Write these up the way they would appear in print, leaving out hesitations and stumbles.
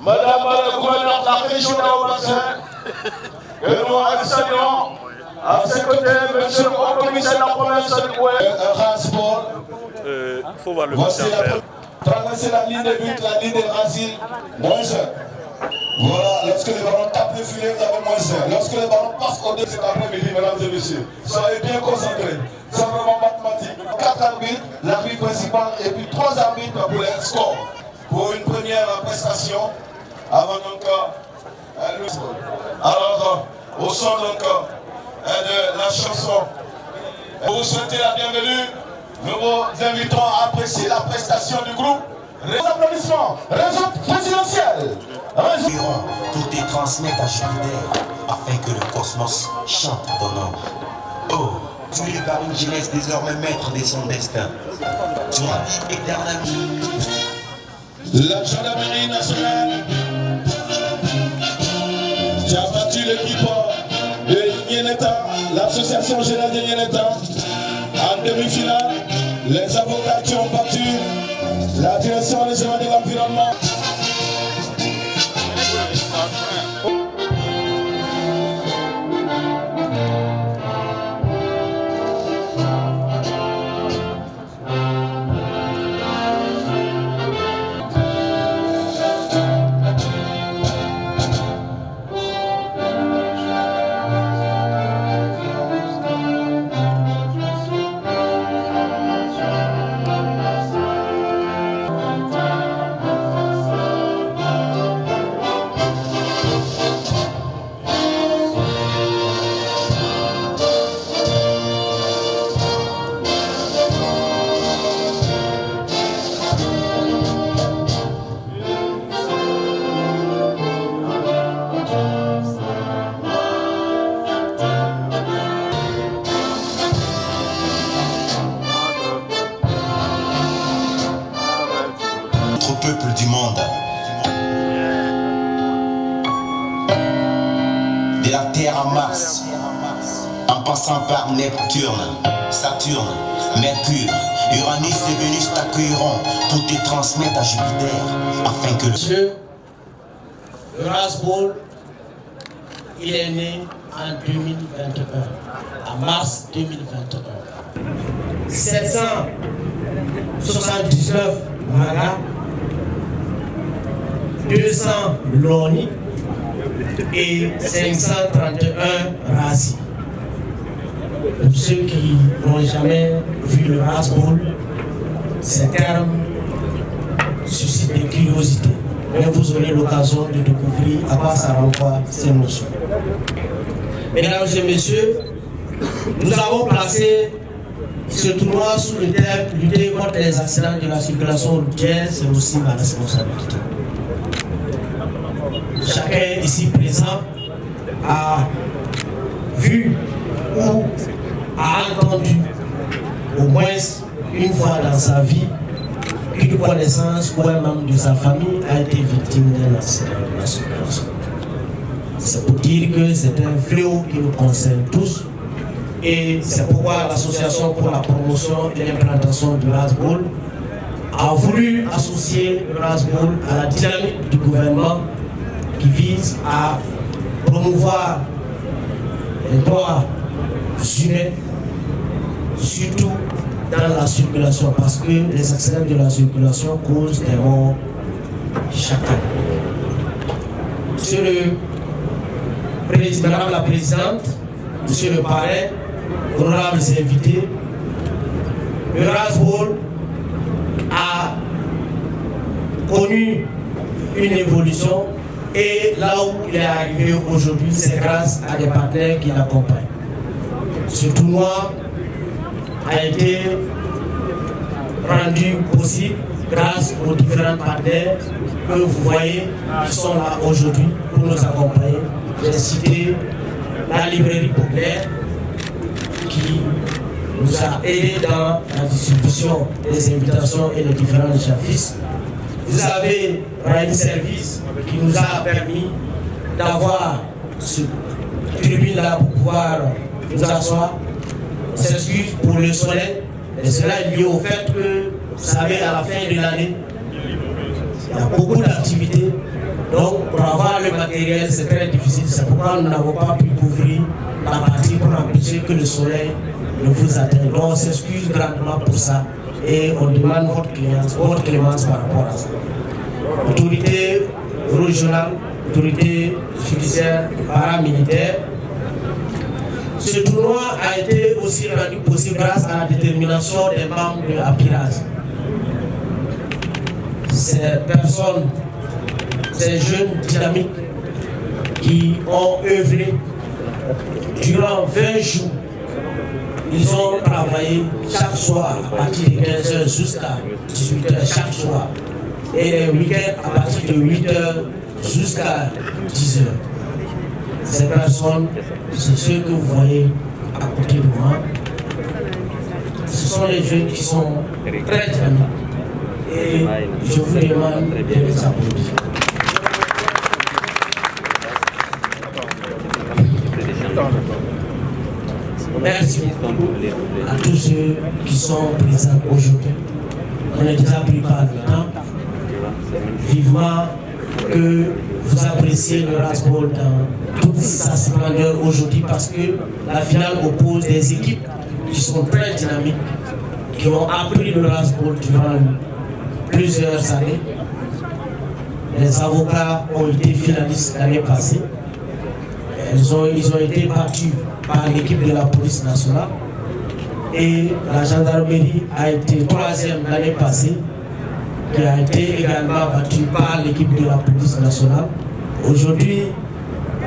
Madame la gouverneure de la région d'Aubassin, que nous saluons. À ses côtés, monsieur le haut-commissaire de la province de transport. Faut voir le Traverser la ligne de but, la ligne de Racine, -1. Voilà, lorsque les ballons tapent le filet, vous avez -1. Lorsque les ballons passent au-dessus cet après-midi, mesdames et messieurs, soyez bien concentrés. C'est vraiment mathématique. 4 arbitres, l'arbitre principal et puis 3 arbitres pour les scores. Pour une première prestation, avant donc. Alors, au son donc de la chanson, vous souhaitez la bienvenue. Nous vous invitons à apprécier la prestation du groupe. Applaudissements, réseau présidentiel. Pour te transmettre à Jupiter, afin que le cosmos chante ton nom. Oh, tu es par une jeunesse désormais maître de son destin. Tu ravis éternellement. La gendarmerie nationale, tu as battu l'équipe de Nieneta, l'association générale de Nieneta. En demi-finale, les avocats qui ont battu la direction régionale de l'environnement. Peuple du monde, de la Terre à Mars, en passant par Neptune, Saturne, Mercure, Uranus et Vénus t'accueilleront pour te transmettre à Jupiter, afin que Monsieur Rasbol, il est né en 2021, en mars 2021. 779 Maga, 200 Loni et 531 Razi. Pour ceux qui n'ont jamais vu le Rasbol, ces termes suscitent des curiosités. Mais vous aurez l'occasion de découvrir à quoi ça renvoie ces notions. Mesdames et messieurs, nous avons placé ce tournoi sous le thème « Lutter contre les accidents de la circulation routière, c'est aussi ma responsabilité ». Chacun ici présent a vu ou a entendu au moins une fois dans sa vie qu'une connaissance ou un membre de sa famille a été victime d'un accident de la circulation. C'est pour dire que c'est un fléau qui nous concerne tous et c'est pourquoi l'Association pour la promotion et l'implantation du Rasbol a voulu associer le Rasbol à la dynamique du gouvernement qui vise à promouvoir les droits humains, surtout dans la circulation, parce que les accidents de la circulation causent des morts chaque année. Monsieur le Président, Madame la Présidente, Monsieur le Parrain, honorables invités, le Rasbol a connu une évolution et là où il est arrivé aujourd'hui, c'est grâce à des partenaires qui l'accompagnent. Ce tournoi a été rendu possible grâce aux différents partenaires que vous voyez qui sont là aujourd'hui pour nous accompagner. J'ai cité la librairie populaire qui nous a aidés dans la distribution des invitations et les différents affiches. Vous avez Raïm Service qui nous a permis d'avoir ce tribune-là pour pouvoir nous asseoir. On s'excuse pour le soleil, et cela est lié au fait que, vous savez, à la fin de l'année, il y il y a beaucoup d'activités. Donc pour avoir le matériel, c'est très difficile. C'est pourquoi nous n'avons pas pu couvrir la partie pour empêcher que le soleil ne vous atteigne. Donc on s'excuse grandement pour ça et on demande votre clémence par rapport à ça. Autorité régionale, autorité judiciaire, paramilitaire. Ce tournoi a été aussi rendu possible grâce à la détermination des membres de Apirage. Ces personnes, ces jeunes dynamiques qui ont œuvré durant 20 jours. Ils ont travaillé chaque soir à partir de 15h jusqu'à 18h chaque soir. Et les week-ends à partir de 8h jusqu'à 10h. Ces personnes, c'est ceux que vous voyez à côté de moi. Ce sont les jeunes qui sont très dynamiques. Et je vous demande de les applaudir. Merci beaucoup à tous ceux qui sont présents aujourd'hui. On est déjà pris par le temps. Vivement que vous appréciez le Rasball dans toute sa splendeur aujourd'hui parce que la finale oppose des équipes qui sont très dynamiques, qui ont appris le Rasball durant plusieurs années. Les avocats ont été finalistes l'année passée. Ils ont été battus par l'équipe de la police nationale et la gendarmerie a été 3e l'année passée, qui a été également battue par l'équipe de la police nationale. Aujourd'hui,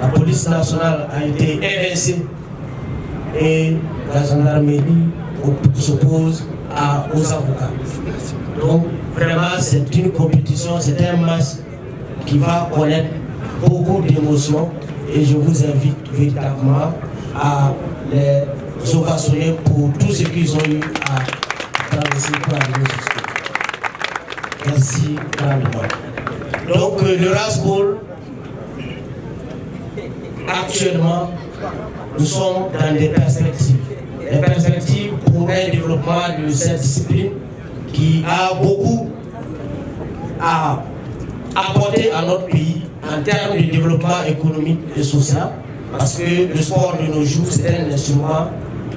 la police nationale a été évincée et la gendarmerie s'oppose aux avocats. Donc vraiment c'est une compétition, c'est un match qui va connaître beaucoup d'émotions et je vous invite véritablement à les ovationner pour tout ce qu'ils ont eu à traverser pour arriver jusqu'à. Merci grandement. Donc le Rasball, actuellement, nous sommes dans des perspectives. Des perspectives pour un développement de cette discipline qui a beaucoup à apporter à notre pays en termes de développement économique et social. Parce que le sport de nos jours, c'est un instrument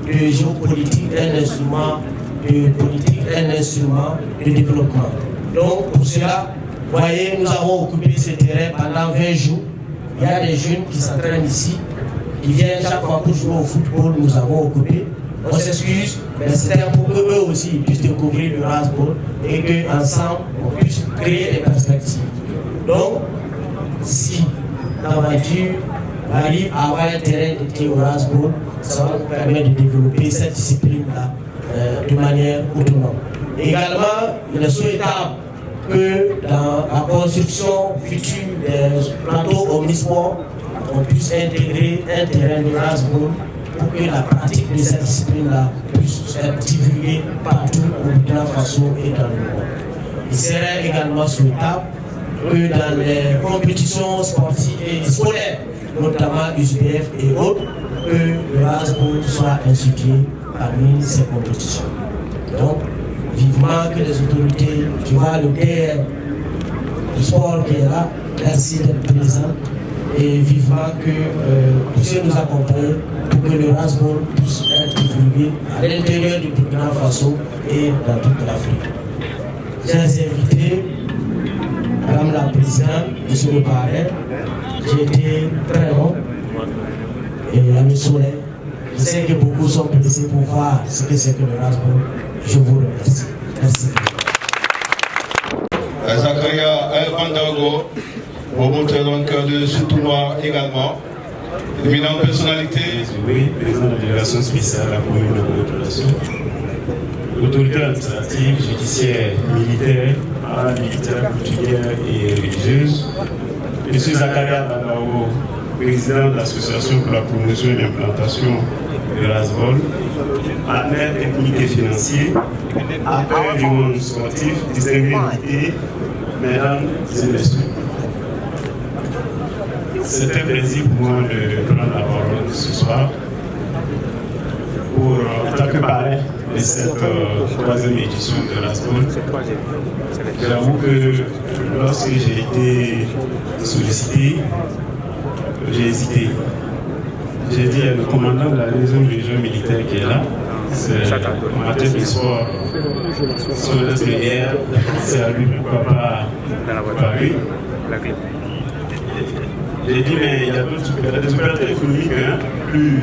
de géopolitique, un instrument de politique, un instrument de développement. Donc pour cela, vous voyez, nous avons occupé ce terrain pendant 20 jours. Il y a des jeunes qui s'entraînent ici, qui viennent chaque fois pour jouer au football, nous avons occupé. On s'excuse, mais c'est pour qu'eux aussi puissent découvrir le Rasball et qu'ensemble, on puisse créer des perspectives. Donc, si l'aventure arrive à avoir un terrain dédié au Rasball, ça va nous permettre de développer cette discipline-là de manière autonome. Également, il est souhaitable que dans la construction future des plateaux omnisports, on puisse intégrer un terrain de Rasball pour que la pratique de cette discipline-là puisse être divulguée partout au Burkina Faso et dans le monde. Il serait également souhaitable que dans les compétitions sportives et scolaires, notamment USBF et autres, que le Rasball soit institué parmi ces compétitions. Donc, vivement que les autorités, tu vois le DR du sport qui est là, merci d'être présent et vivement que tous ceux nous accompagnent pour que le Rasball puisse être divulgué à l'intérieur du Burkina Faso et dans toute l'Afrique. Chers invités, Madame la Présidente, Monsieur le Parrain, j'ai été très long et à le soleil. Je sais que beaucoup sont pressés pour voir ce que c'est que le Rasball. Je vous remercie. Merci. Zakaria El-Bandago, promoteur donc de ce tournoi également. Éminente personnalité. Oui, président de la délégation spéciale à la commune de Bourg-de-Relation. Autorité administrative, judiciaire, militaire, paramilitaire, coutumière et religieuse. Monsieur Zakaria El-Bandago, président de l'association pour la promotion et l'implantation de Rasball, partenaire technique et financier, acteur du monde sportif, distingué invités, mesdames et messieurs. C'est un plaisir pour moi de prendre la parole ce soir en tant que parrain de cette troisième édition de l'Asbol. J'avoue que lorsque j'ai été sollicité, j'ai hésité. J'ai dit à le commandant de la deuxième région militaire qui est là, c'est matin et soir, sur le hier, c'est à lui, pourquoi pas lui. J'ai dit, mais il y a des opérateurs économiques plus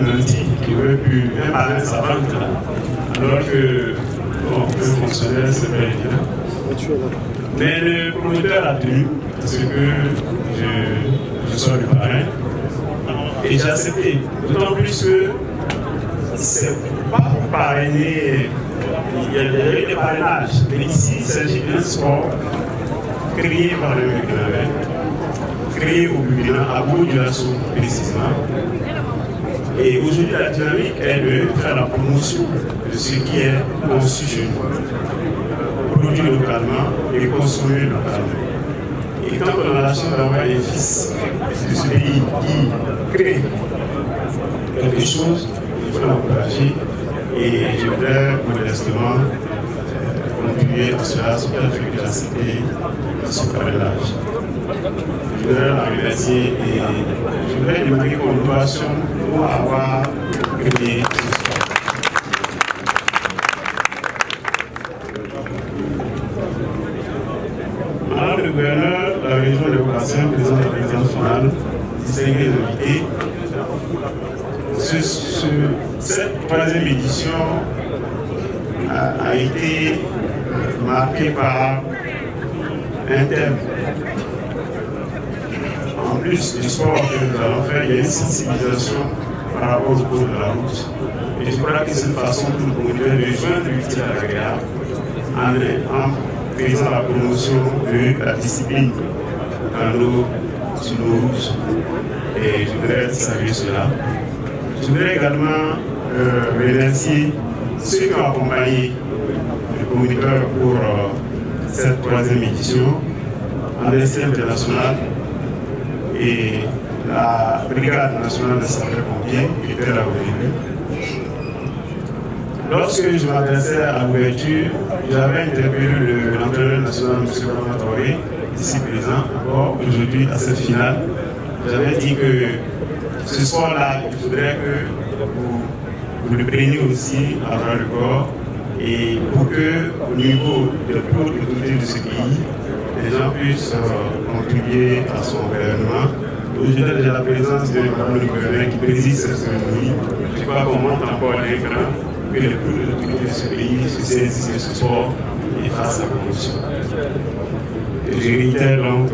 nantis qui veulent plus, même à sa vente là, alors que le fonctionnaire c'est pas évident. Mais le promoteur a tenu, parce que je sois le parrain, et j'ai accepté. D'autant plus que c'est pas pour parrainer, il y a des parrainages, mais ici il s'agit d'un sport créé par le Burkina, créé au Burkina, à Bourg-du-Lasso précisément. Et aujourd'hui, la dynamique est de faire la promotion de ce qui est conçu chez nous, produit localement et consommé localement. Et quand on a la chance d'avoir un fils de ce pays qui crée quelque chose, il faut l'encourager. Et je voudrais modestement contribuer à cela, surtout avec la cité, ce parrainage. Je voudrais la remercier et je voudrais demander qu'on nous passions pour avoir créé ce sport. Madame le gouverneur de la région de Bougassin, président de la présidence finale, distingués invités, cette troisième édition a été marquée par un thème. En plus du sport que nous allons faire, il y a une sensibilisation par rapport au cours de la route. Et je crois que c'est une façon pour nous de joindre l'utile à l'agréable en faisant la promotion de la discipline dans sur nos routes. Et je voudrais saluer cela. Je voudrais également remercier ceux qui ont accompagné le communiqueur pour cette troisième édition, Amnesty International et la Brigade nationale de sapeurs-pompiers qui était là au début. Lorsque je m'adressais à l'ouverture, j'avais interpellé l'entraîneur national, M. Bamatoré, ici présent, encore aujourd'hui à cette finale. J'avais dit que ce soir-là, il faudrait que vous le preniez aussi à bras le corps et pour que, au niveau de plus haute autorité de ce pays, les gens puissent contribuer à son gouvernement. Aujourd'hui, déjà la présence de Madame le gouverneur qui préside cette cérémonie. Je crois qu'on montre encore à l'écran que les plus hautes autorités de ce pays se saisissent de ce sport et fassent la promotion. Et je réitère donc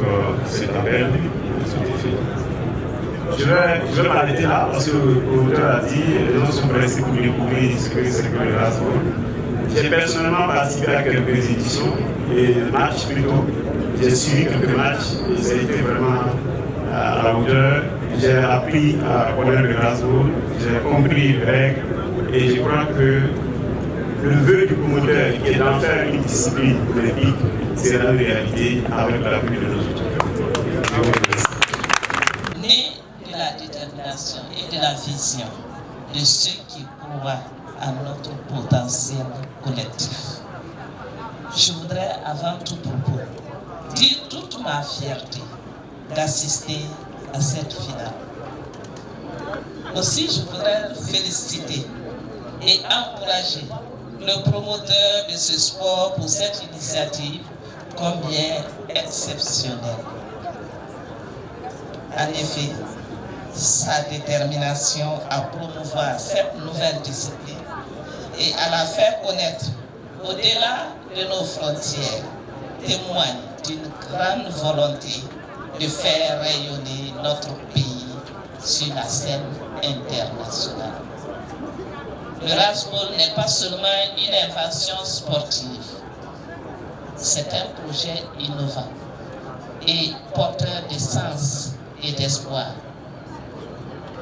cet appel, cet effet. Je vais m'arrêter là parce que le promoteur a dit les gens sont pressés pour découvrir ce que c'est que le Rasbol. J'ai personnellement participé à quelques éditions et matchs plutôt. J'ai suivi quelques matchs et ça a été vraiment à la hauteur. J'ai appris à connaître le Rasbol, j'ai compris les règles et je crois que le vœu du promoteur qui est d'en faire une discipline olympique sera une réalité avec l'appui de nos autorités. Et de la vision de ceux qui croient à notre potentiel collectif. Je voudrais avant tout propos dire toute ma fierté d'assister à cette finale. Aussi, je voudrais féliciter et encourager le promoteur de ce sport pour cette initiative combien exceptionnelle. En effet, sa détermination à promouvoir cette nouvelle discipline et à la faire connaître au-delà de nos frontières témoigne d'une grande volonté de faire rayonner notre pays sur la scène internationale. Le Rasbol n'est pas seulement une invention sportive, c'est un projet innovant et porteur de sens et d'espoir.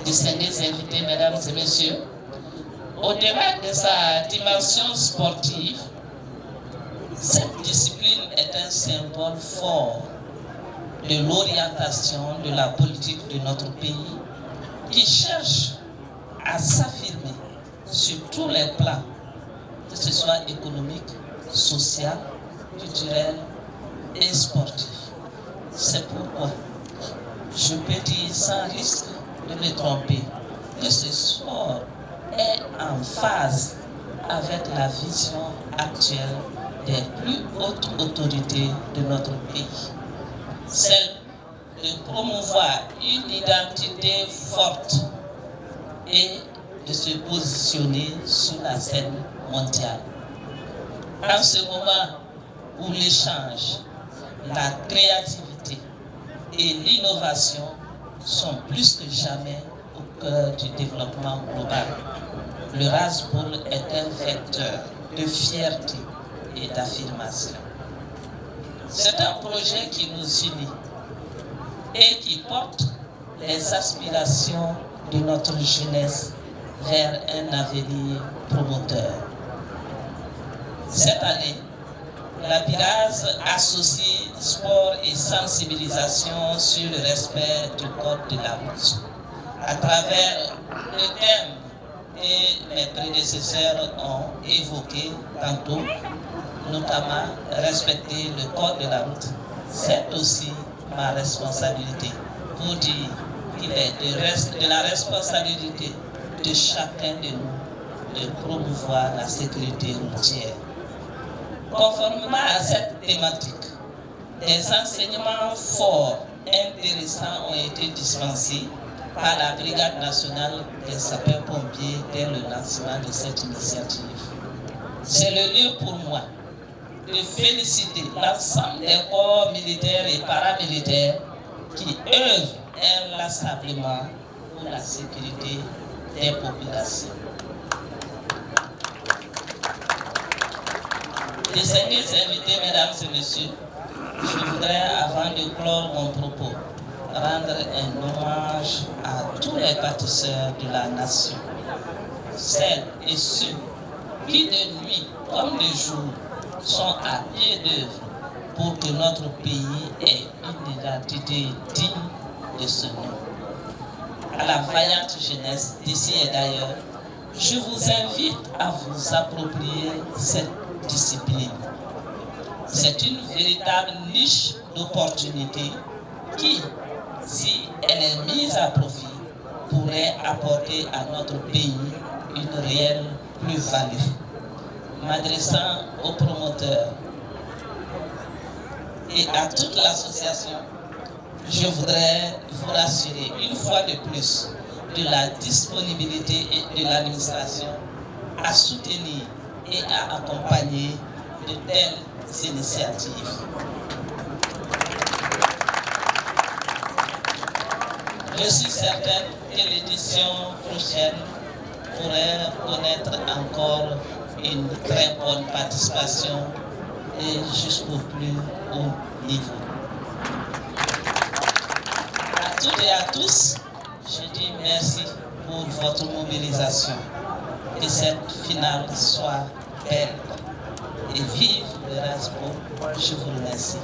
Distingués invités, mesdames et messieurs, au-delà de sa dimension sportive, cette discipline est un symbole fort de l'orientation de la politique de notre pays qui cherche à s'affirmer sur tous les plans que ce soit économique, social, culturel et sportif. C'est pourquoi je peux dire sans risque de me tromper que ce sport est en phase avec la vision actuelle des plus hautes autorités de notre pays. Celle de promouvoir une identité forte et de se positionner sur la scène mondiale. En ce moment où l'échange, la créativité et l'innovation sont plus que jamais au cœur du développement global, le Rasboul est un vecteur de fierté et d'affirmation. C'est un projet qui nous unit et qui porte les aspirations de notre jeunesse vers un avenir promoteur. Cette année, la BIRAS associe sport et sensibilisation sur le respect du code de la route. À travers le thème que mes prédécesseurs ont évoqué tantôt, notamment respecter le code de la route, c'est aussi ma responsabilité pour dire qu'il est de la responsabilité de chacun de nous de promouvoir la sécurité routière. Conformément à cette thématique, des enseignements forts, intéressants ont été dispensés par la Brigade nationale des sapeurs-pompiers dès le lancement de cette initiative. C'est le lieu pour moi de féliciter l'ensemble des corps militaires et paramilitaires qui œuvrent inlassablement pour la sécurité des populations. Distingués invités, mesdames et messieurs, je voudrais, avant de clore mon propos, rendre un hommage à tous les bâtisseurs de la nation, celles et ceux qui de nuit comme de jour sont à pied d'œuvre pour que notre pays ait une identité digne de ce nom. À la vaillante jeunesse d'ici et d'ailleurs, je vous invite à vous approprier cette discipline. C'est une véritable niche d'opportunités qui, si elle est mise à profit, pourrait apporter à notre pays une réelle plus-value. M'adressant aux promoteurs et à toute l'association, je voudrais vous rassurer une fois de plus de la disponibilité de l'administration à soutenir et à accompagner de telles initiatives. Je suis certaine que l'édition prochaine pourrait connaître encore une très bonne participation et jusqu'au plus haut niveau. À toutes et à tous, je dis merci pour votre mobilisation. Que cette finale soit belle et vive le Rasboul. Je vous remercie.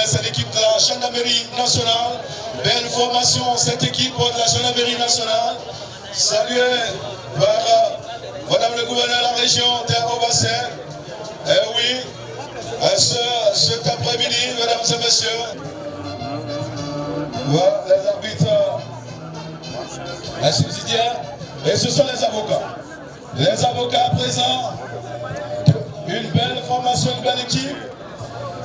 C'est l'équipe de la gendarmerie nationale. Belle formation, cette équipe de la gendarmerie nationale. Saluée par Madame le gouverneur de la région d'Air-au-Bassin. Eh oui, cet après-midi, mesdames et messieurs, voilà les arbitres, les subsidiaires, et ce sont les avocats. Les avocats présents, une belle formation, une belle équipe,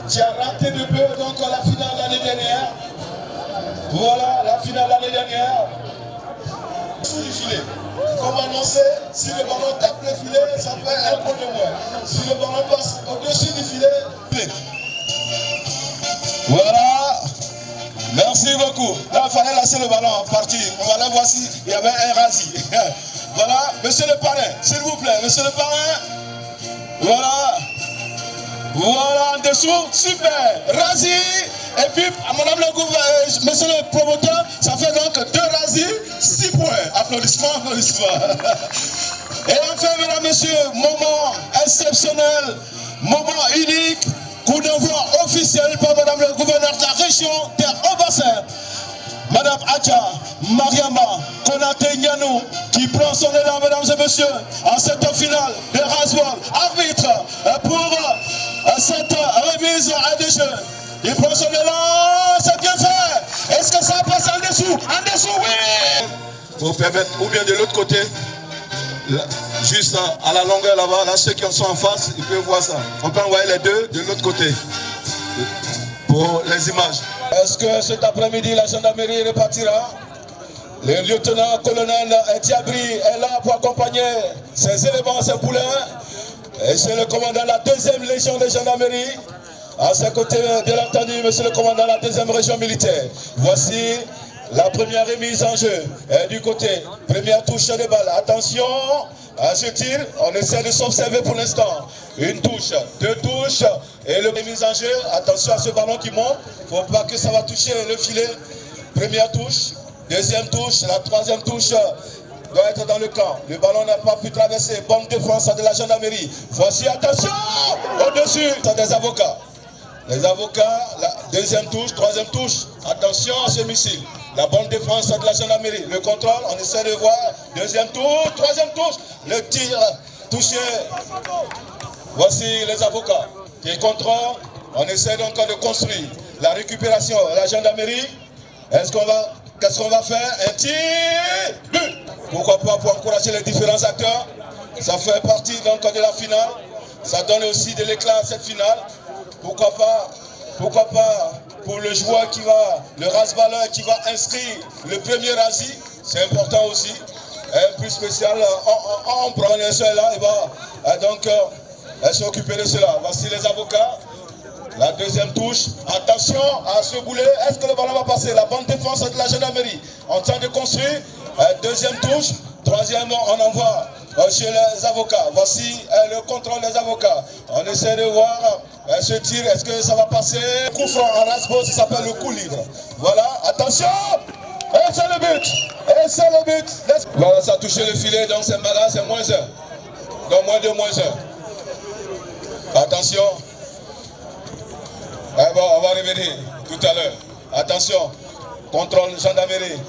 qui a raté de peu donc la finale l'année dernière. Voilà la finale l'année dernière. Sous le filet. Comme annoncé, si le ballon tape le filet, ça fait un point de moins. Si le ballon passe au-dessus du filet, voilà. Merci beaucoup. Là, il fallait laisser le ballon partir. On va là voir s'il y avait un rasi. Voilà, monsieur le parrain, s'il vous plaît, monsieur le parrain. Voilà. Voilà, en dessous, super. Rasi. Et puis, madame le gouverneur, monsieur le promoteur, ça fait donc 2 rasis, 6 points. Applaudissements, applaudissements. Et enfin, mesdames, messieurs, moment exceptionnel, moment unique, coup d'envoi officiel par madame le gouverneur de la région d'Air-au-Bassin. Madame Adja Mariama Konate Nyanou qui prend son élan, mesdames et messieurs, en cette finale de Rasbol. Arbitre pour cette remise à des jeux. Il prend son élan, c'est bien fait. Est-ce que ça passe en dessous? En dessous, oui. Pour permettre, ou bien de l'autre côté, là, juste à la longueur là-bas, là, ceux qui en sont en face, ils peuvent voir ça. On peut envoyer les deux de l'autre côté pour les images. Est-ce que cet après-midi, la gendarmerie repartira? Le lieutenant-colonel Thiabri est là pour accompagner ces éléments, ces poulains. Et c'est le commandant de la 2e Légion de gendarmerie. À ses côtés, bien entendu, monsieur le commandant de la 2e région militaire. Voici la première remise en jeu. Et du côté, première touche de balle. Attention à ce tir. On essaie de s'observer pour l'instant. Une touche, deux touches. Et le remise en jeu. Attention à ce ballon qui monte. Il ne faut pas que ça va toucher le filet. Première touche. Deuxième touche. La troisième touche doit être dans le camp. Le ballon n'a pas pu traverser. Bonne défense de la gendarmerie. Voici, attention, au-dessus des avocats. Les avocats, la deuxième touche, troisième touche. Attention à ce missile. La bonne défense de la gendarmerie. Le contrôle, on essaie de voir. Deuxième touche, troisième touche. Le tir touché. Voici les avocats qui contrôlent. On essaie donc de construire la récupération. La gendarmerie, qu'est-ce qu'on va faire? Un tir, but. Pourquoi pas pour encourager les différents acteurs. Ça fait partie donc de la finale. Ça donne aussi de l'éclat à cette finale. Pourquoi pas pour le joueur qui va, le rasballeur qui va inscrire le premier Asie, c'est important aussi. Un plus spécial, on prend un seul là, il va donc s'occuper de cela. Voici les avocats. La deuxième touche, attention à ce boulet, est-ce que le ballon va passer? La bonne défense de la gendarmerie en train de construire. Deuxième touche, troisième, on envoie chez les avocats. Voici le contrôle des avocats. On essaie de voir ce tir, est-ce que ça va passer? Coup franc en rasbol, ça s'appelle le coup libre. Voilà, attention! Et c'est le but! Et c'est le but! Voilà, ça a touché le filet, donc c'est malin, c'est -1. Donc -2, -1. Attention. Bon, on va revenir tout à l'heure. Attention, contrôle gendarmerie.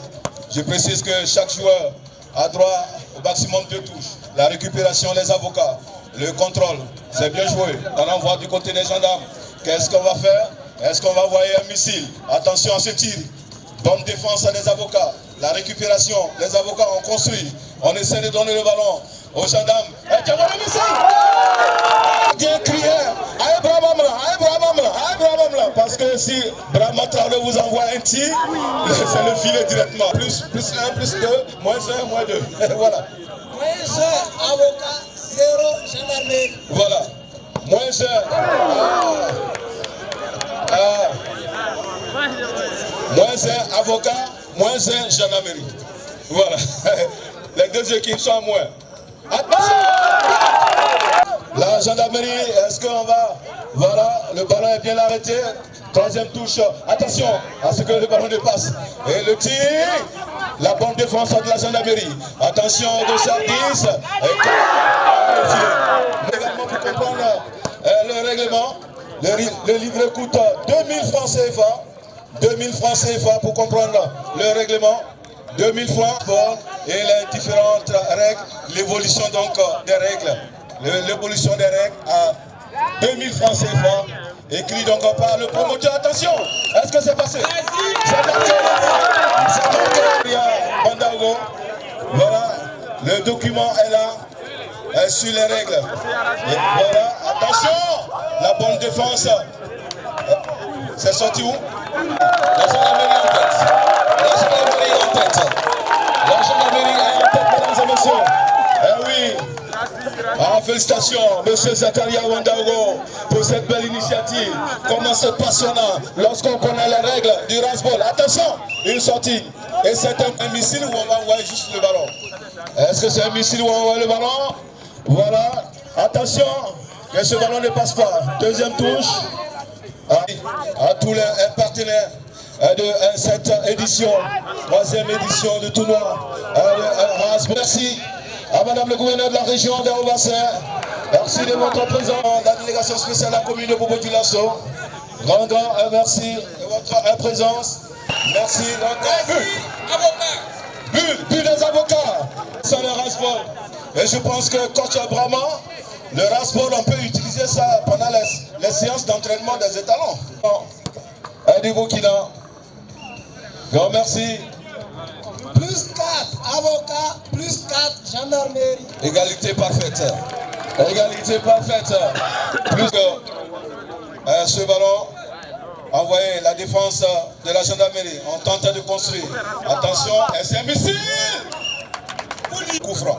Je précise que chaque joueur a droit au maximum de touches. La récupération, les avocats, le contrôle, c'est bien joué. On envoie du côté des gendarmes. Qu'est-ce qu'on va faire? Est-ce qu'on va envoyer un missile? Attention à ce tir. Bonne défense à des avocats. La récupération, les avocats ont construit. On essaie de donner le ballon aux gendarmes. Et tiens, le missile! Bien crié. Aïe Brabamla, parce que si Brahma Traoré vous envoie un tir, c'est le filet directement. Plus 1, plus 2, -1, -2. Voilà. -1, avocat, 0, gendarmerie. Voilà. -1. -1, avocat, -1, gendarmerie. Voilà. Les deux équipes sont à moins. Attention! La gendarmerie, est-ce qu'on va... Voilà, le ballon est bien arrêté. Troisième touche. Attention à ce que le ballon dépasse. Et le tir. La bonne défense de la gendarmerie. Attention de service. Également pour comprendre le règlement. Le livret coûte 2000 francs CFA. 2000 francs CFA pour comprendre le règlement. 2000 francs pour et les différentes règles. L'évolution donc des règles. L'évolution des règles à 2000 francs CFA, écrit donc par le promoteur. Attention, est-ce que c'est passé? C'est parti. Bandago. Voilà, le document est là, sur les règles. Et voilà, attention, la bonne défense. C'est sorti où? La gendarmerie en tête. La gendarmerie en tête. La gendarmerie est en tête, mesdames et messieurs. Eh oui. Ah, félicitations, monsieur Zakaria Wandago, pour cette belle initiative. Comment c'est passionnant lorsqu'on connaît les règles du rasbol. Attention, une sortie. Et c'est un missile où on va envoyer juste le ballon. Est-ce que c'est un missile où on envoie le ballon? Voilà. Attention, que ce ballon ne passe pas. Deuxième touche. À tous les partenaires de cette édition, troisième édition du tournoi. Merci à madame le gouverneur de la région d'Aobassin. Merci de votre présence, la délégation spéciale de la commune de Bobo-Dioulasso. Grand merci de votre présence. Merci. But des avocats. C'est le raspball. Et je pense que coach Brahma, le raspball, on peut utiliser ça pendant les séances d'entraînement des étalons. Adi Burkina. Grand merci. Plus 4 avocats, plus 4 gendarmerie. Égalité parfaite. Égalité parfaite. Plus que ce ballon, envoyé la défense de la gendarmerie. On tente de construire. Attention, c'est un missile. Coup franc.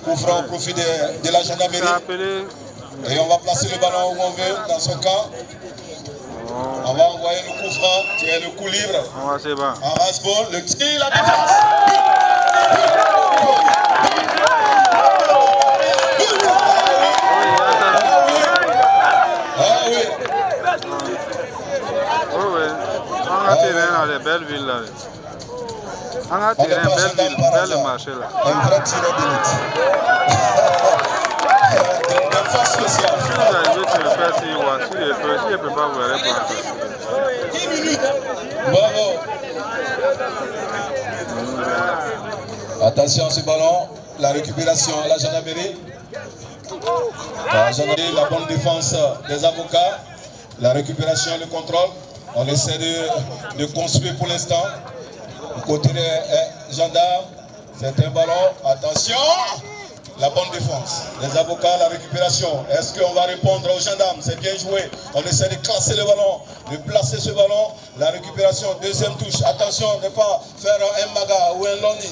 Coup franc au profit de la gendarmerie. Et on va placer le ballon où on veut, dans son camp. On va envoyer le coup franc, qui est le coup libre. En raspball, le tir, la défense. Belleville là. On a tiré Belleville marché là. Un vrai tireur d'élite. De force spéciale. Si je peux pas vous répondre. 10 minutes. Bravo. Attention à ce ballon. La récupération à la gendarmerie. La gendarmerie, la bonne défense des avocats. La récupération et le contrôle. On essaie de construire pour l'instant. Côté des gendarmes, c'est un ballon. Attention, la bonne défense. Les avocats, la récupération. Est-ce qu'on va répondre aux gendarmes? C'est bien joué. On essaie de classer le ballon, de placer ce ballon. La récupération, deuxième touche. Attention de ne pas faire un maga ou un loni.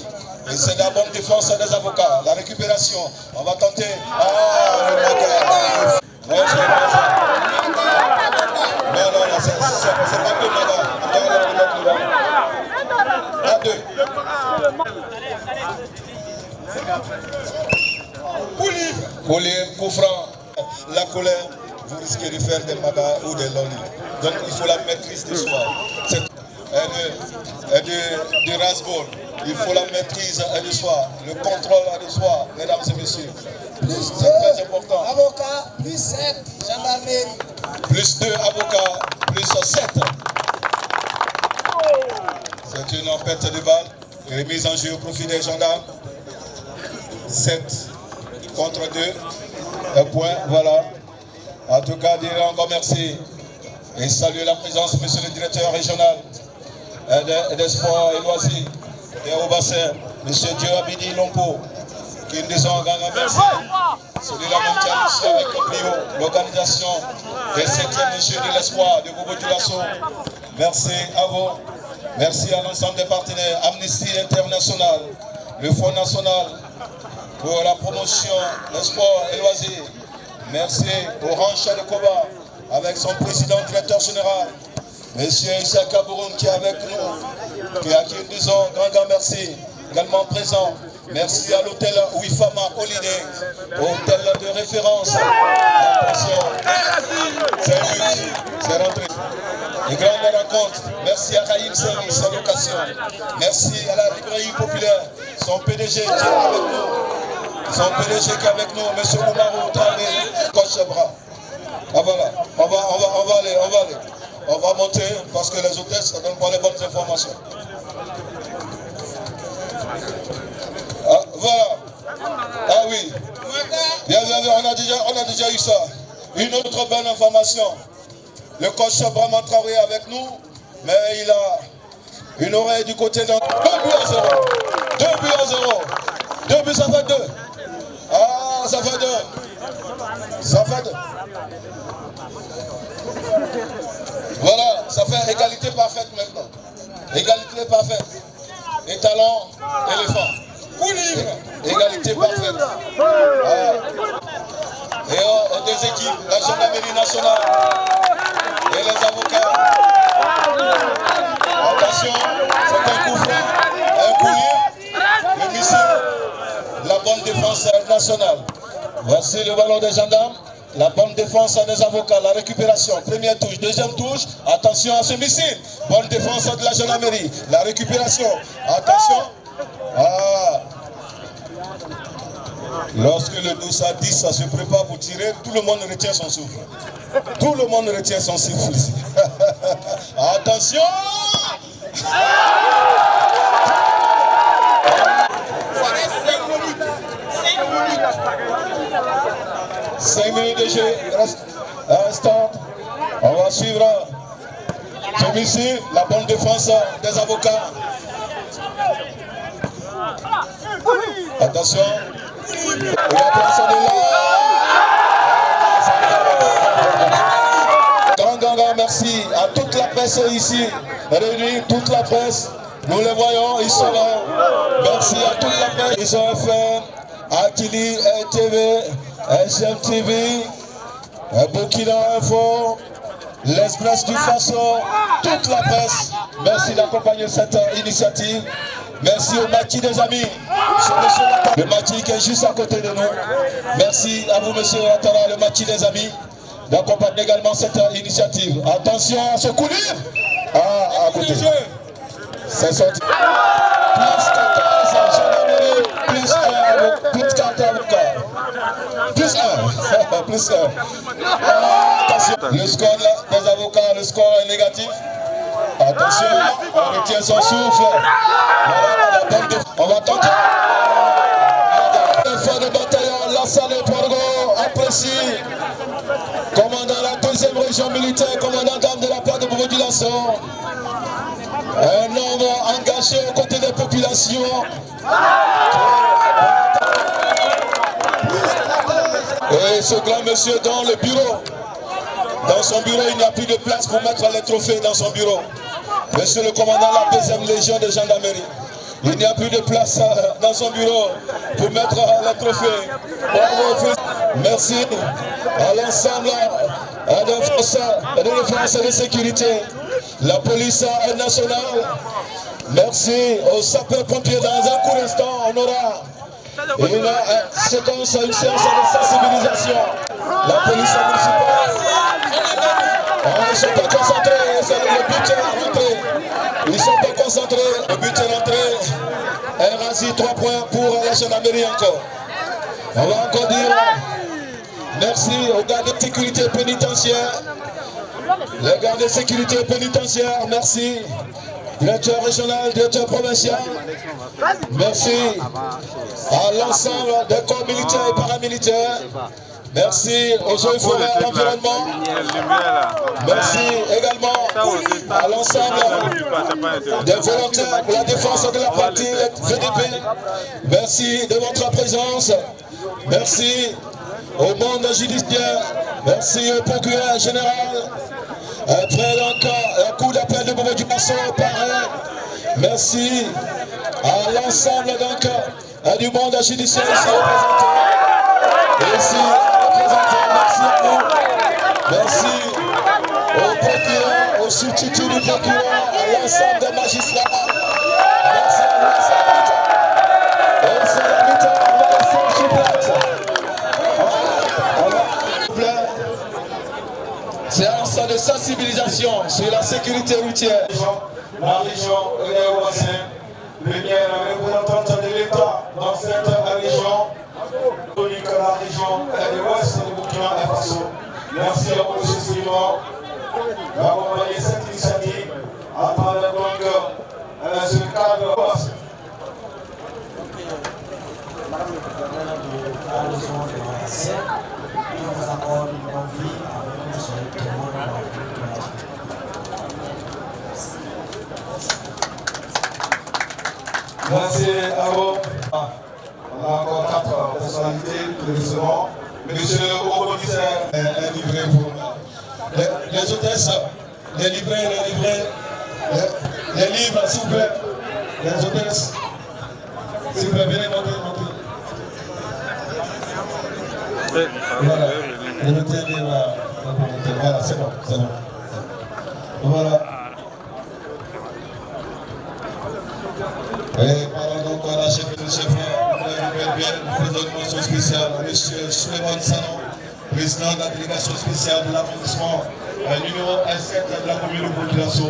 Et c'est la bonne défense des avocats. La récupération, on va tenter. Ah, le maga. Ouais, non, c'est pas deux magas. On va aller remettre le ballon. À deux. Coup libre, coup franc. La colère, vous risquez de faire des magas ou des lolis. Donc il faut la maîtrise de soi. Et de raspball. Il faut la maîtrise de soi. Le contrôle de soi, mesdames et messieurs. C'est très important. Avocats, plus 7 gendarmerie. Plus 2 avocats, plus 7. C'est une empête de balles. Remise en jeu au profit des gendarmes. 7 contre 2. Un point, voilà. En tout cas, dire encore merci. Et saluer la présence, monsieur le directeur régional des sports et loisirs, des Hauts-Bassins, monsieur Dieu Abidi Lompo, qui nous disons un grand merci. Celui-là même qui a initié avec le Brio, l'organisation des 7e Jeux de l'espoir de Bobo Dioulasso. Merci à vous. Merci à l'ensemble des partenaires, Amnesty International, le Fonds national pour la promotion des sports et loisirs. Merci au Ranch de Koba, avec son président directeur général, M. Issa Kabouroun, qui est avec nous, à qui nous disons grand merci, également présent. Merci à l'hôtel Wifama Holiday, hôtel de référence. Attention, c'est un but, c'est rentré. Une grande rencontre. Merci à Raïm Service à l'occasion. Merci à la librairie populaire, son PDG qui est avec nous. Son PDG qui est avec nous, M. Oumarou Traoré, coach Bras. Ah voilà, on va aller. On va monter parce que les hôtesses ne donnent pas les bonnes informations. Ah, voilà. Ah oui. Bien, on a déjà eu ça. Une autre bonne information. Le coach Brahma Traoré avec nous, mais il a une oreille du côté d'un 2 buts à 0. 2 buts à 0. 2 buts, ça fait 2. Ah, ça fait 2. Ça fait 2. Voilà, ça fait égalité parfaite maintenant. Égalité parfaite. Étalon, éléphant. Égalité parfaite. Et aux deux équipes, la gendarmerie nationale et les avocats. Attention, c'est un coup franc, un coup libre, le missile, la bonne défense nationale. Voici le ballon des gendarmes. La bonne défense des avocats, la récupération, première touche, deuxième touche, attention à ce missile, bonne défense de la gendarmerie, la récupération, attention, lorsque le 12 à 10 ça se prépare pour tirer, tout le monde retient son souffle. Tout le monde retient son souffle ici. Attention. 5 minutes de jeu restant. On va suivre celui-ci, la bonne défense des avocats. Attention. Et attention de là. Grand merci à toute la presse ici réunie, toute la presse. Nous les voyons, ils sont là. Merci à toute la presse. Ils sont FM, Akili, RTV, SMTV, Burkina Info, l'Express du Faso, toute la presse. Merci d'accompagner cette initiative. Merci au Mati des amis. Le Mati qui est juste à côté de nous. Merci à vous, monsieur Attara, le Mati des amis, d'accompagner également cette initiative. Attention à ce coup libre. Ah, à côté. C'est sorti. Plus 14, gendarmerie, plus 1, plus 4 avocats. Plus 1, plus 1. Attention. Le score des avocats, le score est négatif. Attention, on retient son souffle. Voilà, on va tenter. Fin de bataillon, Lassane Porgo, apprécie. Commandant la 2e région militaire, commandant d'armes de la part de Bobo Dioulasso. Un homme engagé aux côtés des populations. Et ce grand monsieur dans le bureau. Dans son bureau, il n'y a plus de place pour mettre les trophées dans son bureau. Monsieur le commandant de la 2e Légion de gendarmerie. Il n'y a plus de place dans son bureau pour mettre les trophées. Merci à l'ensemble des forces de défense et de sécurité, la police nationale. Merci aux sapeurs-pompiers. Dans un court instant, on aura une séance de sensibilisation. La police municipale. Ils sont pas concentrés, le but est rentré. Ils sont pas concentrés, le but est rentré. Rassi, 3 points pour la gendarmerie encore. On va encore dire merci aux gardes de sécurité pénitentiaire. Les gardes de sécurité pénitentiaire, merci. Directeur régional, directeur provincial. Merci à l'ensemble des corps militaires et paramilitaires. Merci aux eaux et forêts, à l'environnement. Merci également à l'ensemble des volontaires pour la défense de la partie VDP. Merci de votre présence. Merci au monde judiciaire. Merci au procureur général. Après donc un coup d'appel de Bobo Dioulasso pareil. Merci à l'ensemble donc du monde judiciaire ici représenté. Ici représenté, merci à vous. Merci au procureur, au substitut du procureur, à l'ensemble des magistrats. Merci à vous, et c'est la mi-temps, on va laisser sur place. Séance de sensibilisation sur la sécurité routière. La région est au bassin, première représentante de l'État dans cette région. La région est de l'ouest de Burkina Faso. Merci à vous, M. Suivant, d'accompagner cette initiative à travers donc ce cadre. Madame le gouverneur de la région de Madagascar, qui nous accorde une bonne vie avec nous sur le témoin de la République. Merci à vous. On a encore 4 personnalités que nous recevons. Monsieur le haut-commissaire, un livret pour les hôtesses, les livrets, les livres, s'il vous plaît. Les hôtesses, s'il vous plaît, venez monter. Voilà, voilà, c'est bon. Voilà. Et parlons donc à la chef de chef, nous faisons une mention spéciale à M. Souleymane Sanon, président de la délégation spéciale de l'arrondissement numéro 7 de la commune de Burkina Faso.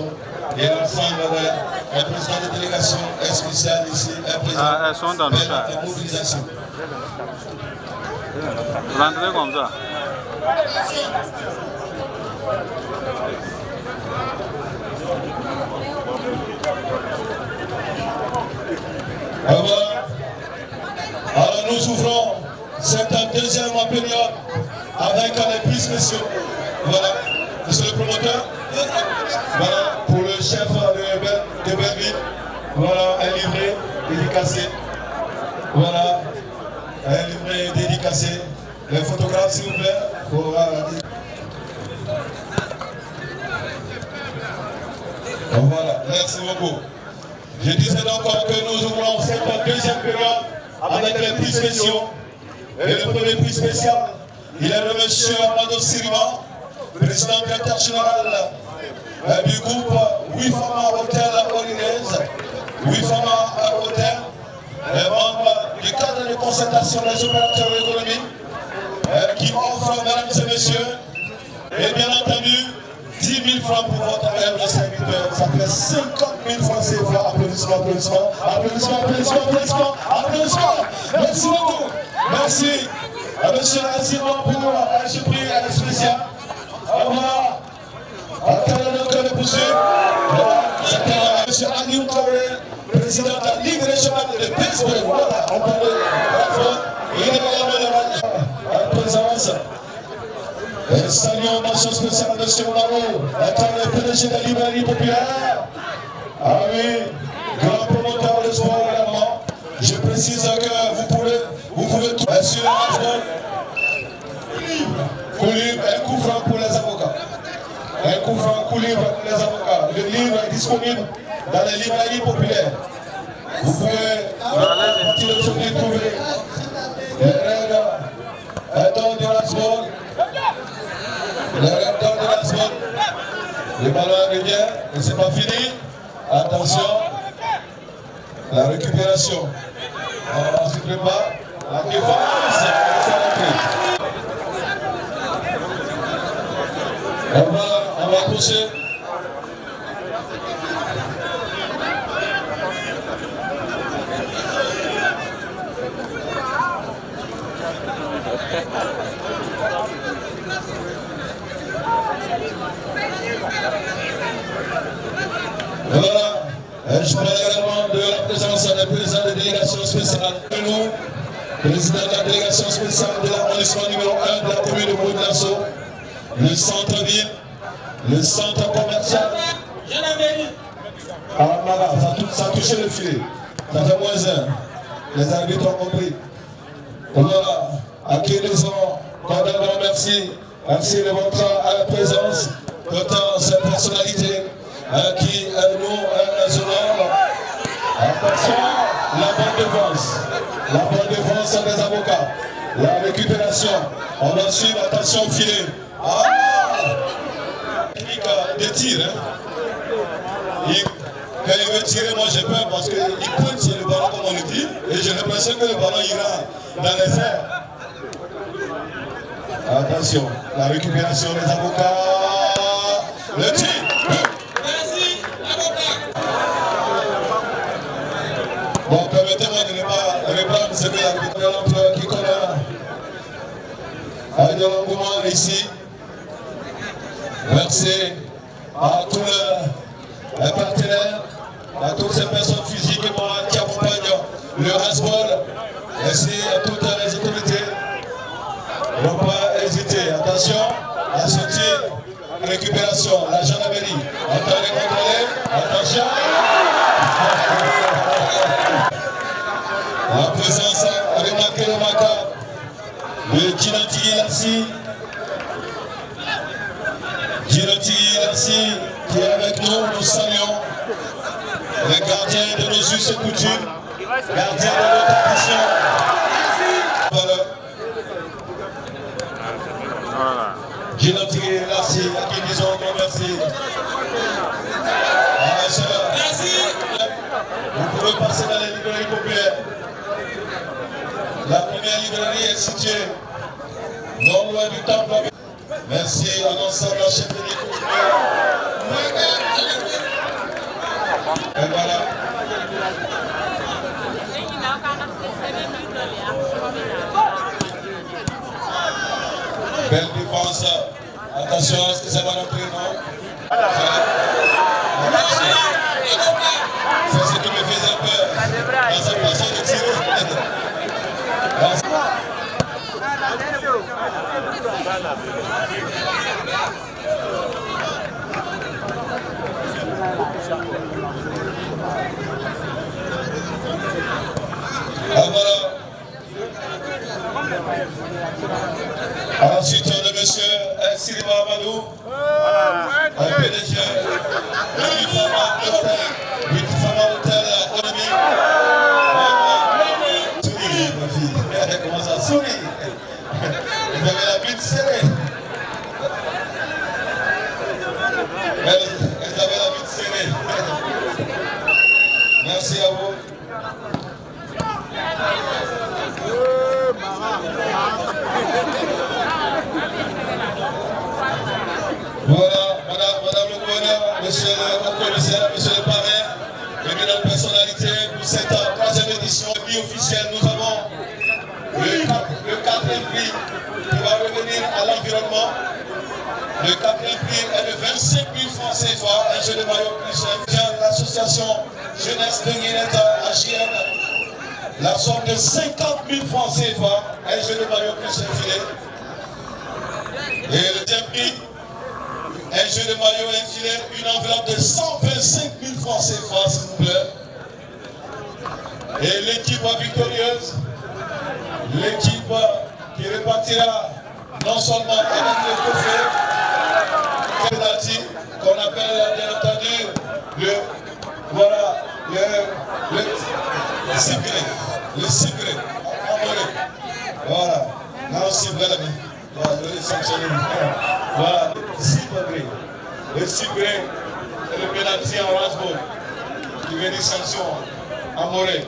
Et l'ensemble des présidents de délégation spéciale ici est présent. Elles sont dans le chat. La mobilisation. Rentrez comme ça. spéciaux. Voilà, monsieur le promoteur. Voilà, pour le chef de Belleville. Voilà, un livret dédicacé. Voilà, un livret dédicacé. Les photographes, s'il vous plaît. Voilà, merci beaucoup. Je disais donc que nous ouvrons cette deuxième période avec les prix spéciaux. Et le premier prix spécial, il est de M. Amado Sirima, président directeur général du groupe Wifama Hotel Holinaise, Wifama Hotel, les membres du cadre de concertation des opérateurs économiques qui offrent, mesdames et messieurs, et bien entendu, 10 000 francs pour votre élève de serviteur. Ça fait 50 000 francs CFA. Applaudissements, applaudissements, applaudissements, applaudissements, applaudissements, applaudissements. Merci beaucoup. Merci à M. Assimon pour ce prix spécial. Au revoir. À Canada de Poussé. M. Agnew Traoré, président de la Ligue régionale de baseball. Voilà, on parle de il est également la présence. Et saluons mention spéciale à M. Monaro, le PDG de la librairie populaire. Ah oui, grand promoteur de sport également. Je précise que vous pouvez tout sur le hashtag coup libre, un coup franc pour les avocats. Un coup franc, coup libre pour les avocats. Le livre est disponible dans les librairies populaires. Vous pouvez, à partir de aujourd'hui, trouver les règles, un don de la sport. Le recteur de la zone, le ballon revient, et c'est pas fini. Attention, la récupération. On ne se prépare, la défense, on va pousser. Voilà, je parle également de la présence des présidents de délégation spéciale de nous, président de la délégation spéciale de l'arrondissement numéro 1 de la commune de Bourg-Glasso, le centre-ville, le centre commercial. Ah voilà, ça a touché le filet, ça fait -1. Les arbitres ont compris. Voilà, à qui nous avons merci. Merci de votre présence, de cette personnalité qui nous honore. Attention, la bonne défense. La bonne défense des avocats. La récupération. On va suivre, attention au filet. Ah! Technique de tir. Hein? Quand il veut tirer, moi j'ai peur parce qu'il pointe sur le ballon comme on le dit. Et j'ai l'impression que le ballon ira dans les airs. Attention, la récupération des avocats. Le tir. Merci, avocat. Bon, permettez-moi de ne pas reprendre ce que l'arbitre de l'emploi qui connaît. Avec de l'engouement ici. Merci à tous les partenaires, à toutes ces personnes physiques et morales qui accompagnent le handball. Merci à toutes les autorités. Ne pas hésiter. Attention, à ce tir, récupération, la gendarmerie. Attendez, contrôlez. Attention. La présence remarquable de Djinati Lassi. Djinati Lassi qui est avec nous. Nous saluons les gardiens de nos us et coutumes, gardiens de nos traditions. Voilà. Djinati Lassi, à qui disons merci. Merci. Vous pouvez passer dans les librairies populaires. La première librairie est située non loin du temple. Merci à l'ensemble de la chef de l'équipe. Et voilà. Belle défense. Attention, est-ce que ça va rentrer, non? C'est ce qui me faisait peur dans sa façon de tirer. un PDG, 8 femmes hôtel économique. Souris, ma fille. Comment ça, souris? Vous avez la bite serrée. Elles avaient la bite serrée. Merci à vous. Voilà, madame le gouverneur, monsieur le commissaire, monsieur le parrain, et mesdames personnalités, pour cette troisième édition du prix officiel, nous avons le quatrième prix qui va revenir à l'environnement. Le quatrième prix est de 25 000 francs CFA, un jeu de maillot plus un. L'association Jeunesse de Guinetta à JN, la somme de 50 000 francs CFA, un jeu de maillot plus un filet. Et le deuxième prix, un jeu de maillot et un filet, une enveloppe de 125 000 francs CFA, s'il vous plaît. Et l'équipe victorieuse, l'équipe qui repartira non seulement avec le trophée, penalty, qu'on appelle bien entendu le cibré, voilà, là on cibré l'ami, voilà, le cibré et le penalty en Rasbourg, qui vient des sanctions à Morée.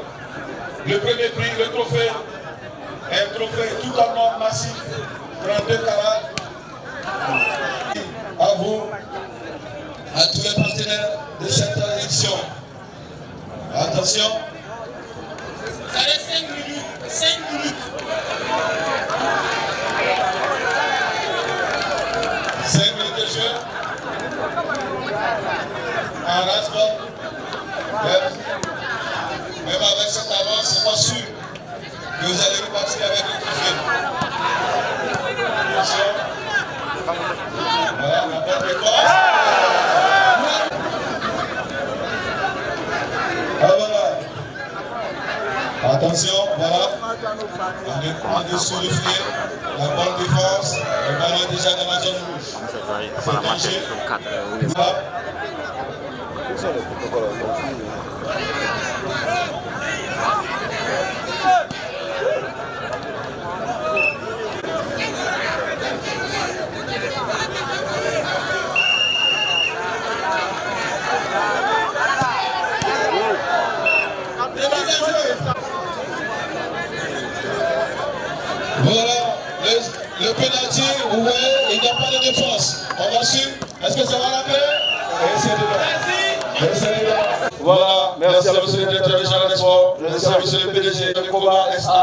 Le premier prix, le trophée, un trophée tout en or massif, 32 carats. À vous, à tous les partenaires de cette édition. Attention. Ça reste 5 minutes. 5 minutes. 5 minutes de jeu. En Rasbourg. Même avec cette avance, c'est pas sûr que vous allez repartir avec le trophée. Attention. Voilà, la bonne défense. Ah, voilà. Attention, voilà. En dessous le filet, la bonne défense. Le ballon est déjà dans la zone rouge. C'est danger. Voilà. Voilà, le pénalty, vous voyez, il n'y a pas de défense. On va suivre. Est-ce que ça va la paix? Merci. Voilà, merci à monsieur le directeur régional des sports, merci à monsieur le PDG de Coba SA.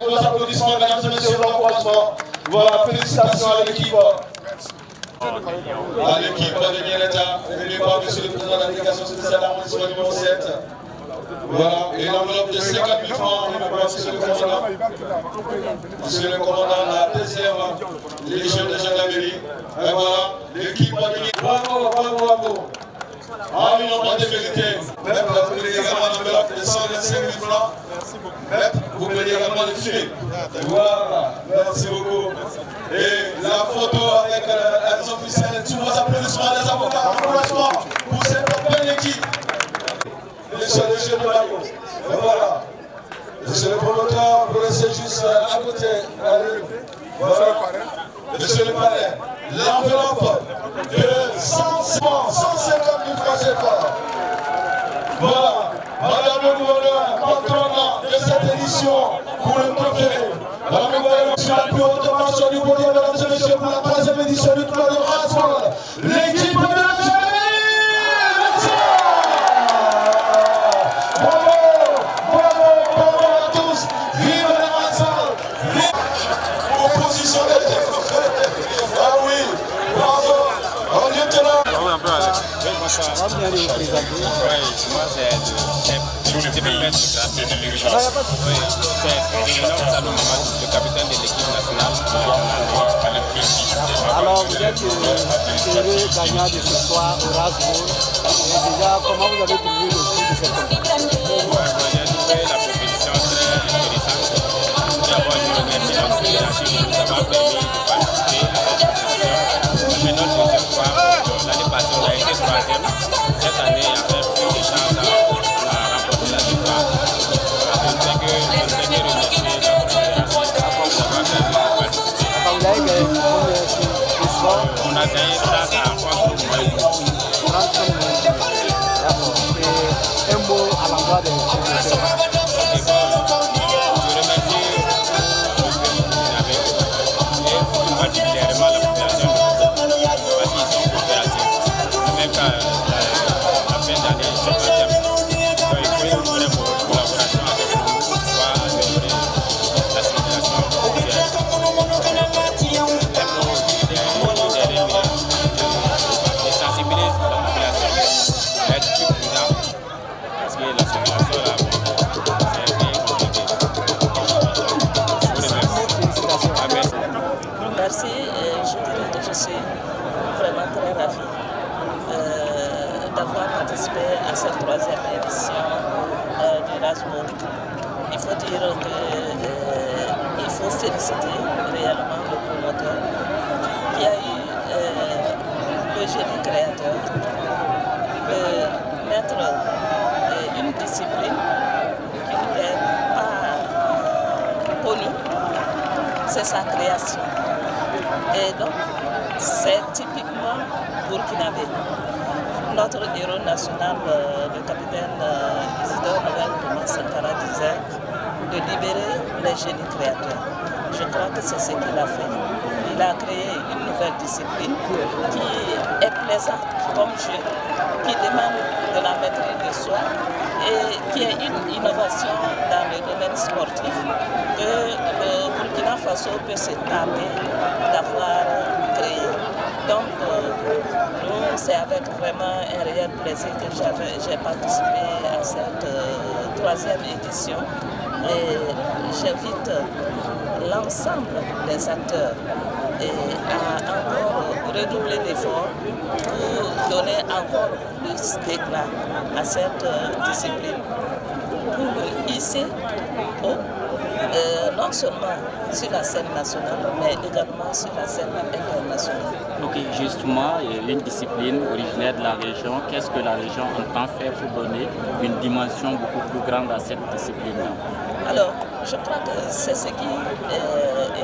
Nos applaudissements, mesdames et messieurs, l'encouragement. Voilà, félicitations à l'équipe. À l'équipe de Guinetta, menée par monsieur le président de la délégation spéciale arrondissement numéro 7. Voilà, et l'enveloppe de 50 000 francs, monsieur le commandant. Monsieur le commandant, la deuxième légion de gendarmerie. Et voilà, l'équipe de Guinetta. Bravo, bravo, bravo. Ah, ils n'ont pas de vérité. Maître, vous prenez également l'enveloppe de 125 000 francs. Maître, vous prenez également le filet. Voilà, merci beaucoup. Et la photo avec les officiels, tous vos applaudissements, les avocats, encouragement pour cette belle équipe. Monsieur le jeu de maillot. Et voilà. Monsieur le promoteur, vous restez juste à côté. Voilà. Monsieur le palais, l'enveloppe de 150 000 francs CFA. Voilà. Madame le gouverneur, patronne de cette édition pour le trophée. Madame le gouverneur, sur la plus haute marche du podium, mesdames et messieurs, pour la troisième édition du tournoi de Rasbourg. L'équipe de la Ça va bien aller vous présenter. Oui, moi c'est le maître de classe. Oui, c'est Salou Mamadou, le capitaine de l'équipe nationale. Alors vous êtes heureux gagnant de ce soir au Rasbourg. Et déjà, comment vous avez trouvé le prix de cette compétition? J'ai trouvé la compétition très intéressante. D'abord, je remercie notre fédération qui nous a permis de participer à cette compétition. cette année, il y avait plus de chances à remporter la victoire. Je ne sais que remercier la fédération d'avoir permis de participer. Vous avez gagné combien de sport? On a gagné 30 à 30 points. 30 points. D'accord. Et un mot à l'endroit des professeurs. Je remercie et plus particulièrement la population parce qu'ils sont coopératifs. Même qu'à la fin d'année, c'est le deuxième. Donc il faut une vraie collaboration avec nous pour pouvoir améliorer la situation actuelle. Et sensibiliser la population, être plus prudent parce que la situation là, c'est un peu compliqué. Merci, je dirais que je suis vraiment très ravie d'avoir participé à cette 3e édition du Rasboul. Il faut dire qu'il faut féliciter réellement le promoteur qui a eu le génie créateur de mettre une discipline qui n'est pas connue, c'est sa création. Et donc, c'est typiquement burkinabé. Notre héros national, le capitaine Isidore Noël Thomas Sankara, disait de libérer les génies créateurs. Je crois que c'est ce qu'il a fait. Il a créé une nouvelle discipline qui est plaisante comme jeu, qui demande de la maîtrise de soi et qui est une innovation dans le domaine sportif que le Burkina Faso peut se tarder d'avoir créé. Donc, nous, c'est avec vraiment un réel plaisir que j'ai participé à cette 3e édition et j'invite l'ensemble des acteurs à encore redoubler d'efforts pour donner encore plus d'éclat à cette discipline, pour le hisser haut, non seulement sur la scène nationale, mais également sur la scène internationale. Ok, justement, une discipline originaire de la région, qu'est-ce que la région entend faire pour donner une dimension beaucoup plus grande à cette discipline-là? Alors, je crois que c'est ce qui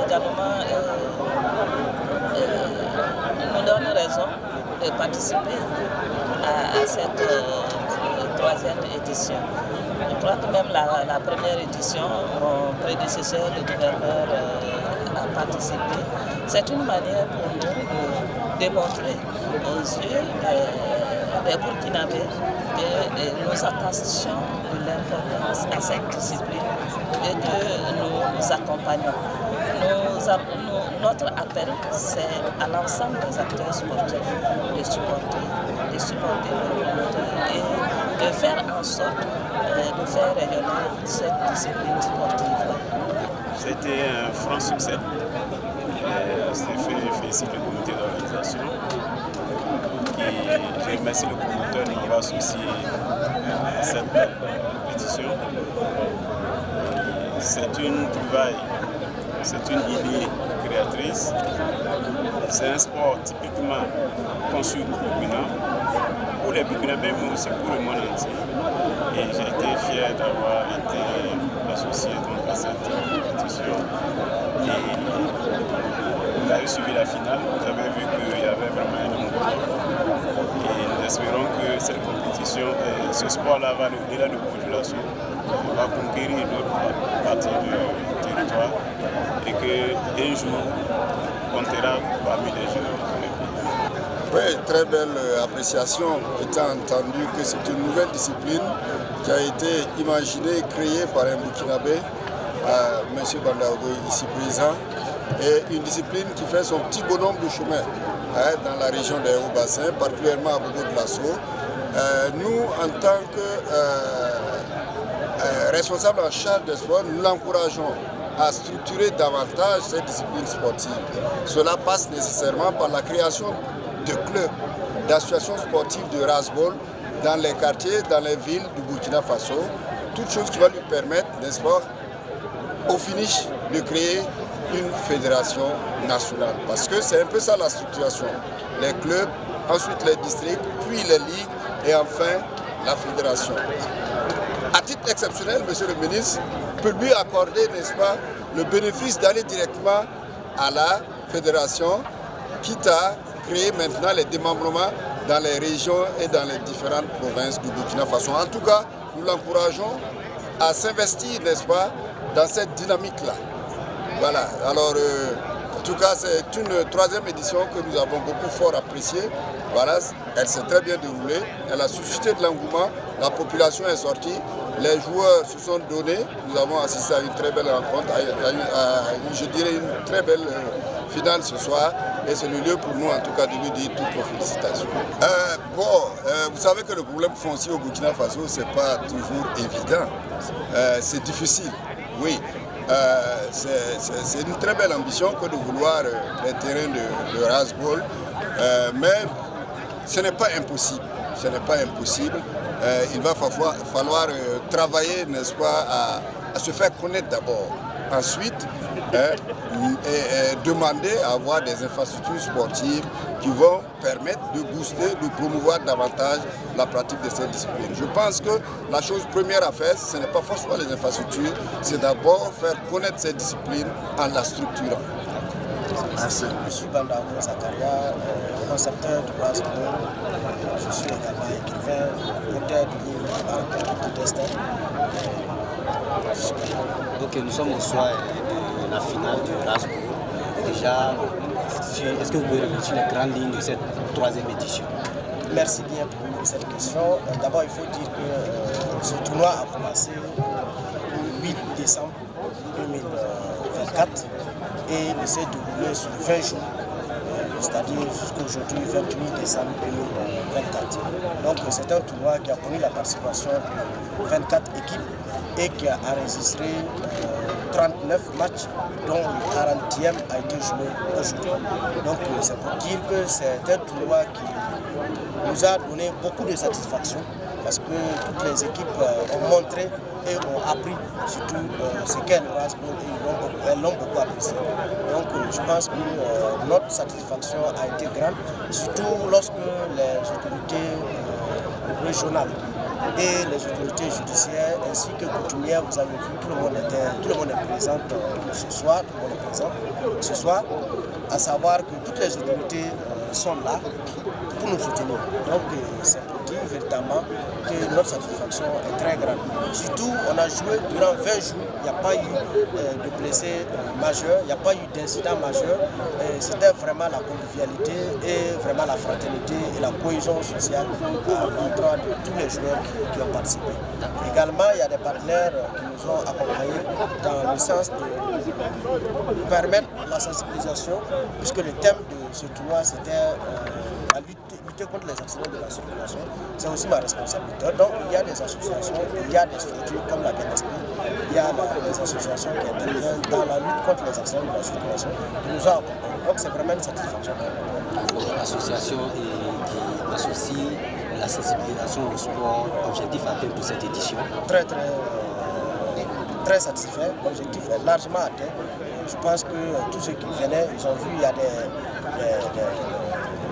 également nous donne raison de participer à cette 3e édition. Je crois que même la première édition, mon prédécesseur, le gouverneur, a participé. C'est une manière pour nous de démontrer aux yeux des Burkinabés que nous attachons de l'importance à cette discipline et que nous nous accompagnons. Notre appel, c'est à l'ensemble des acteurs sportifs de supporter le promoteur et de faire en sorte de faire rayonner cette discipline sportive. C'était un franc succès. Je félicite le comité d'organisation. Je remercie le promoteur de m'avoir associé à cette pétition. C'est une trouvaille, c'est une idée créatrice. C'est un sport typiquement conçu pour Burkina, pour les Burkinabés, mais aussi pour le monde entier. Et j'ai été fier d'avoir été associé à cette compétition. Et vous avez suivi la finale, vous avez vu qu'il y avait vraiment un nombre. Et nous espérons que cette compétition, ce sport-là va au-delà de population, va conquérir d'autres parties du territoire et qu'un jour, on comptera parmi les jeux. Oui, très belle appréciation, étant entendu que c'est une nouvelle discipline qui a été imaginée et créée par un Burkinabé, M. Bandaogo, ici présent, et une discipline qui fait son petit bonhomme de chemin dans la région des Hauts-Bassins, particulièrement à Bobo de Lasso. Nous, en tant que responsables en charge des sports, nous l'encourageons à structurer davantage cette discipline sportive. Cela passe nécessairement par la création de clubs, d'associations sportives de Rasboul dans les quartiers, dans les villes du Burkina Faso, toute chose qui va lui permettre, n'est-ce pas, au finish, de créer une fédération nationale. Parce que c'est un peu ça la structuration. Les clubs, ensuite les districts, puis les ligues, et enfin la fédération. À titre exceptionnel, monsieur le ministre peut lui accorder, n'est-ce pas, le bénéfice d'aller directement à la fédération, quitte à créer maintenant les démembrements dans les régions et dans les différentes provinces du Burkina Faso. En tout cas, nous l'encourageons à s'investir, n'est-ce pas, dans cette dynamique-là. Voilà, alors en tout cas c'est une troisième édition que nous avons beaucoup fort appréciée. Voilà, elle s'est très bien déroulée, elle a suscité de l'engouement, la population est sortie, les joueurs se sont donnés, nous avons assisté à une très belle rencontre, je dirais une très belle finale ce soir, et c'est le lieu pour nous en tout cas de lui dire toutes nos félicitations. Vous savez que le problème foncier au Burkina Faso, c'est pas toujours évident, c'est difficile, oui. C'est une très belle ambition que de vouloir les terrains de Rasbol, mais ce n'est pas impossible. Ce n'est pas impossible. Il va falloir travailler, n'est-ce pas, à se faire connaître d'abord. Ensuite, demander à avoir des infrastructures sportives qui vont permettre de booster, de promouvoir davantage la pratique de cette discipline. Je pense que la chose première à faire, ce n'est pas forcément les infrastructures, c'est d'abord faire connaître cette discipline en la structurant. Merci. Je suis Bandago Zakaria, concepteur du basketball. Je suis également écrivain, auteur du livre du destin. Ok, nous sommes au soir de la finale du Rasbourg. Déjà, est-ce que vous pouvez revenir sur les grandes lignes de cette troisième édition? Merci bien pour cette question. D'abord, il faut dire que ce tournoi a commencé le 8 décembre 2024 et il s'est déroulé sur 20 jours, c'est-à-dire jusqu'à aujourd'hui, 28 décembre 2024. Donc c'est un tournoi qui a connu la participation de 24 équipes et qui a enregistré 39 matchs, dont le 40e a été joué aujourd'hui. Donc c'est pour dire que c'est un tournoi qui nous a donné beaucoup de satisfaction parce que toutes les équipes ont montré et ont appris surtout ce qu'est le Rasbourg et elles l'ont beaucoup apprécié. Donc je pense que notre satisfaction a été grande, surtout lorsque les autorités régionales et les autorités judiciaires ainsi que coutumières, vous avez vu, tout le monde est présent ce soir, tout le monde est présent ce soir, à savoir que toutes les autorités sont là pour nous soutenir. Donc c'est pour dire véritablement que notre satisfaction est très grande. Surtout, on a joué durant 20 jours, il n'y a pas eu de blessés majeurs, il n'y a pas eu d'incident majeur. C'était vraiment la convivialité et vraiment la fraternité et la cohésion sociale à l'endroit de tous les joueurs qui ont participé. Également, il y a des partenaires qui nous ont accompagnés dans le sens de permettre la sensibilisation, puisque le thème de ce tournoi c'était la lutter contre les accidents de la circulation. C'est aussi ma responsabilité. Donc il y a des associations, il y a des structures comme la BNSP, il y a des associations qui interviennent dans la lutte contre les accidents de la circulation qui nous ont accompagnés. Donc c'est vraiment une satisfaction. L'association qui associe la sensibilisation au sport, objectif atteint pour cette édition? Très satisfait. L'objectif est largement atteint. Je pense que tous ceux qui venaient, ils ont vu, il y a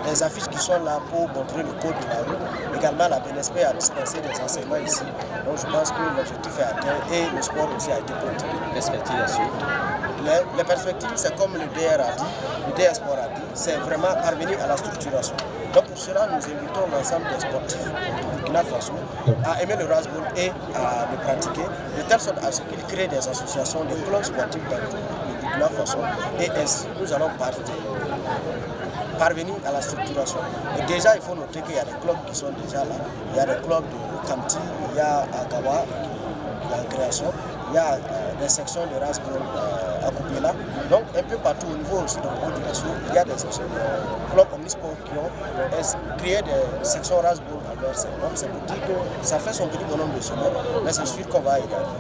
des affiches qui sont là pour montrer le code de la route. Également, la BNSP a dispensé des enseignements ici. Donc je pense que l'objectif est atteint et le sport aussi a été pratiqué. Perspectives à suivre? Les perspectives, c'est comme le DR a dit, le DR Sport a dit, c'est vraiment parvenir à la structuration. Donc pour cela, nous invitons l'ensemble des sportifs du Burkina Faso à aimer le Rasbourg et à le pratiquer, de telle sorte à ce qu'ils créent des associations, des clubs sportifs dans le Burkina Faso. Et ainsi, nous allons parvenir à la structuration. Et déjà, il faut noter qu'il y a des clubs qui sont déjà là. Il y a des clubs de Kamti, il y a Agawa, qui est en création, il y a des sections de Rasbourg à Koupéla. Donc, un peu partout au niveau aussi de Koupéla, il y a des clubs omnisports qui ont créé des sections Rasbourg à leur sein. Donc, c'est pour dire que ça fait son petit bonhomme de chemin, mais c'est sûr qu'on va y gagner.